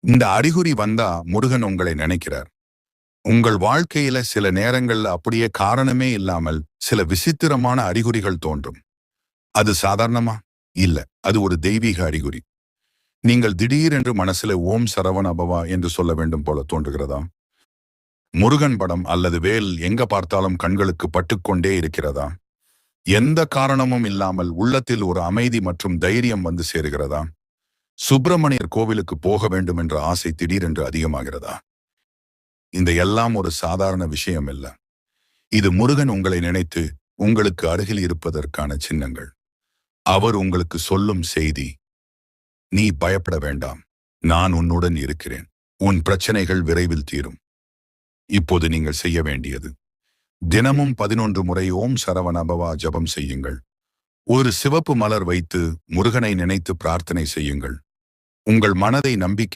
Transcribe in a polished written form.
இந்த அறிகுறி வந்தா முருகன் உங்களை நினைக்கிறார். உங்கள் வாழ்க்கையில சில நேரங்கள்ல அப்படியே காரணமே இல்லாமல் சில விசித்திரமான அறிகுறிகள் தோன்றும். அது சாதாரணமா? இல்ல. அது ஒரு தெய்வீக அறிகுறி. நீங்கள் திடீரென்று மனசுல ஓம் சரவண பவா என்று சொல்ல வேண்டும் போல தோன்றுகிறதா? முருகன் படம் அல்லது வேல் எங்க பார்த்தாலும் கண்களுக்கு பட்டுக்கொண்டே இருக்கிறதா? எந்த காரணமும் இல்லாமல் உள்ளத்தில் ஒரு அமைதி மற்றும் தைரியம் வந்து சேருகிறதா? சுப்பிரமணியர் கோவிலுக்கு போக வேண்டும் என்ற ஆசை திடீரென்று அதிகமாகிறதா? இந்த எல்லாம் ஒரு சாதாரண விஷயம் இல்ல. இது முருகன் உங்களை நினைத்து உங்களுக்கு அருகில் இருப்பதற்கான சின்னங்கள். அவர் உங்களுக்கு சொல்லும் செய்தி, நீ பயப்பட வேண்டாம், நான் உன்னுடன் இருக்கிறேன், உன் பிரச்சனைகள் விரைவில் தீரும். இப்போது நீங்கள் செய்ய வேண்டியது, தினமும் 11 முறை ஓம் சரவண பவா ஜபம் செய்யுங்கள். ஒரு சிவப்பு மலர் வைத்து முருகனை நினைத்து பிரார்த்தனை செய்யுங்கள். உங்கள் மனதை நம்பிக்கை